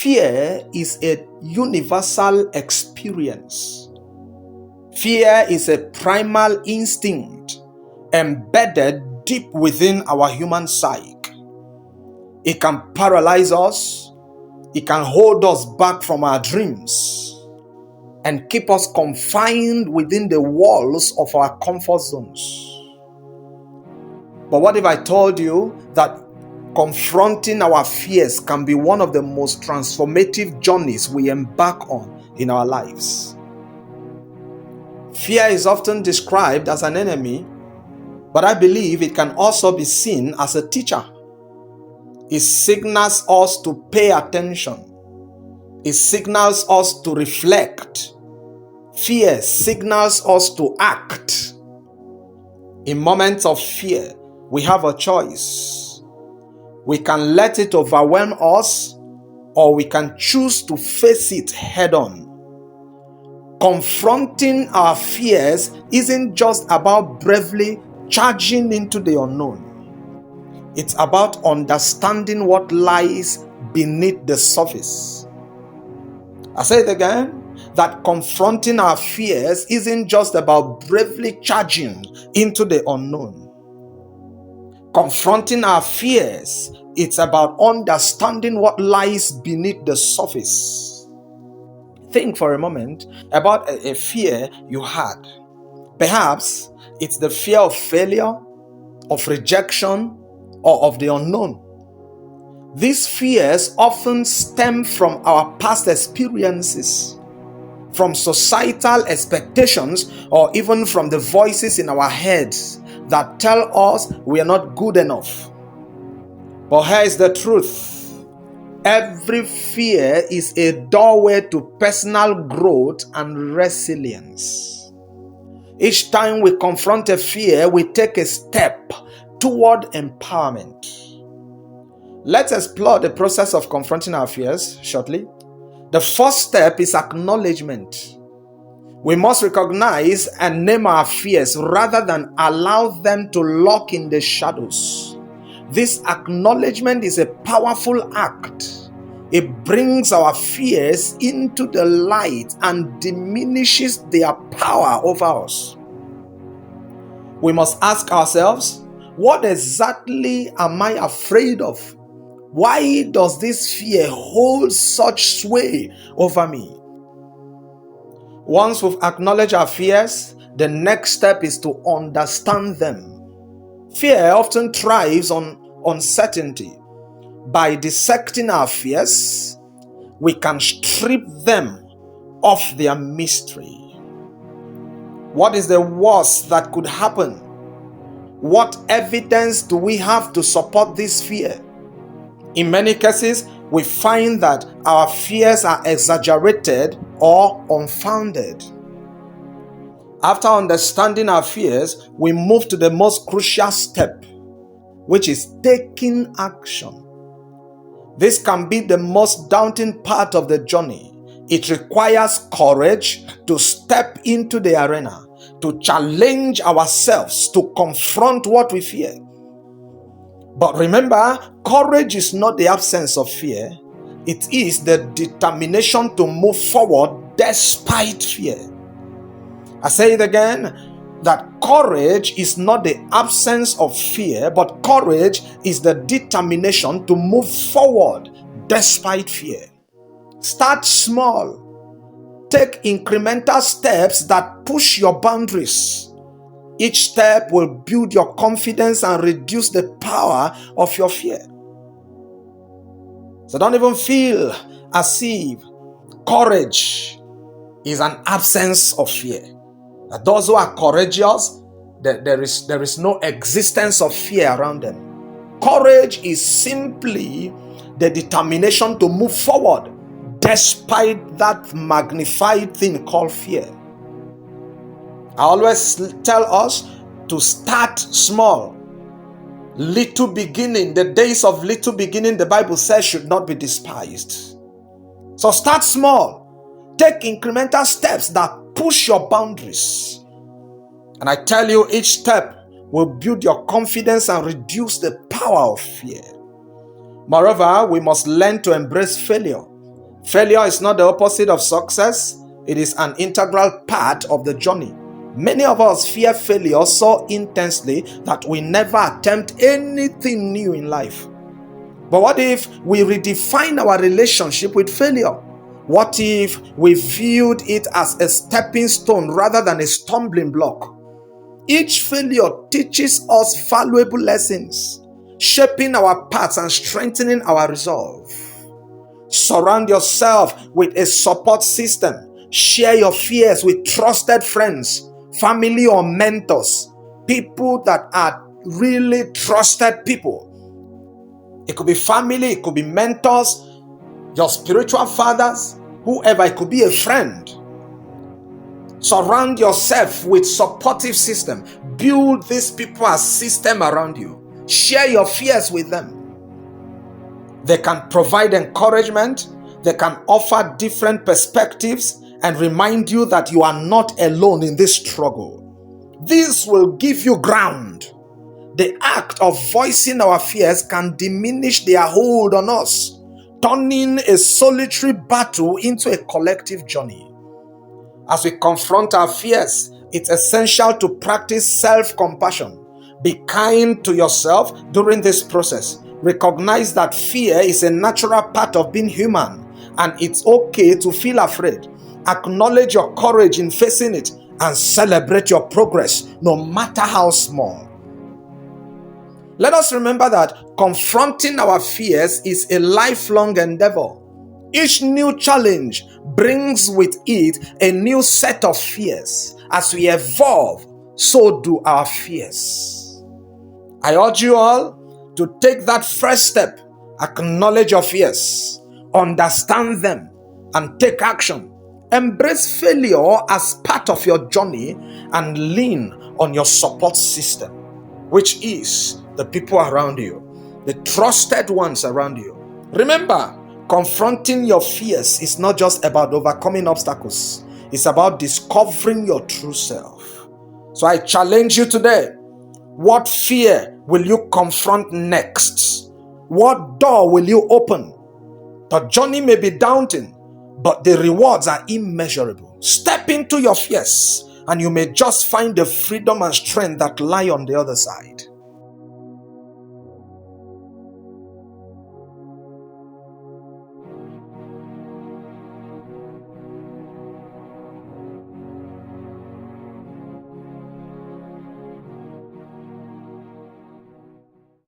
Fear is a universal experience. Fear is a primal instinct embedded deep within our human psyche. It can paralyze us, it can hold us back from our dreams, and keep us confined within the walls of our comfort zones. But what if I told you that confronting our fears can be one of the most transformative journeys we embark on in our lives? Fear is often described as an enemy, but I believe it can also be seen as a teacher. It signals us to pay attention. It signals us to reflect. Fear signals us to act. In moments of fear, we have a choice. We can let it overwhelm us, or we can choose to face it head on. Confronting our fears isn't just about bravely charging into the unknown. It's about understanding what lies beneath the surface. I say it again, that confronting our fears isn't just about bravely charging into the unknown. Confronting our fears, it's about understanding what lies beneath the surface. Think for a moment about a fear you had. Perhaps it's the fear of failure, of rejection, or of the unknown. These fears often stem from our past experiences, from societal expectations, or even from the voices in our heads that tell us we are not good enough. But here is the truth. Every fear is a doorway to personal growth and resilience. Each time we confront a fear, we take a step toward empowerment. Let's explore the process of confronting our fears shortly. The first step is acknowledgement. We must recognize and name our fears rather than allow them to lock in the shadows. This acknowledgement is a powerful act. It brings our fears into the light and diminishes their power over us. We must ask ourselves, what exactly am I afraid of? Why does this fear hold such sway over me? Once we've acknowledged our fears, the next step is to understand them. Fear often thrives on uncertainty. By dissecting our fears, we can strip them of their mystery. What is the worst that could happen? What evidence do we have to support this fear? In many cases, we find that our fears are exaggerated or unfounded. After understanding our fears, we move to the most crucial step, which is taking action. This can be the most daunting part of the journey. It requires courage to step into the arena, to challenge ourselves, to confront what we fear. But remember, courage is not the absence of fear. It is the determination to move forward despite fear. I say it again, that courage is not the absence of fear, but courage is the determination to move forward despite fear. Start small. Take incremental steps that push your boundaries. Each step will build your confidence and reduce the power of your fear. So don't even feel as if courage is an absence of fear. That those who are courageous, there is no existence of fear around them. Courage is simply the determination to move forward despite that magnified thing called fear. I always tell us to start small. Little beginning, the days of little beginning, the Bible says, should not be despised. So start small. Take incremental steps that push your boundaries. And I tell you, each step will build your confidence and reduce the power of fear. Moreover, we must learn to embrace failure. Failure is not the opposite of success. It is an integral part of the journey. Many of us fear failure so intensely that we never attempt anything new in life. But what if we redefine our relationship with failure? What if we viewed it as a stepping stone rather than a stumbling block? Each failure teaches us valuable lessons, shaping our paths and strengthening our resolve. Surround yourself with a support system. Share your fears with trusted friends, family, or mentors. People that are really trusted people. It could be family, it could be mentors, your spiritual fathers, whoever. It could be a friend. Surround yourself with supportive system. Build these people as system around you. Share your fears with them. They can provide encouragement. They can offer different perspectives and remind you that you are not alone in this struggle. This will give you ground. The act of voicing our fears can diminish their hold on us, turning a solitary battle into a collective journey. As we confront our fears, it's essential to practice self-compassion. Be kind to yourself during this process. Recognize that fear is a natural part of being human, and it's okay to feel afraid. Acknowledge your courage in facing it and celebrate your progress, no matter how small. Let us remember that confronting our fears is a lifelong endeavor. Each new challenge brings with it a new set of fears. As we evolve, so do our fears. I urge you all to take that first step. Acknowledge your fears, understand them, and take action. Embrace failure as part of your journey and lean on your support system, which is the people around you, the trusted ones around you. Remember, confronting your fears is not just about overcoming obstacles. It's about discovering your true self. So I challenge you today. What fear will you confront next? What door will you open? The journey may be daunting, but the rewards are immeasurable. Step into your fears, and you may just find the freedom and strength that lie on the other side.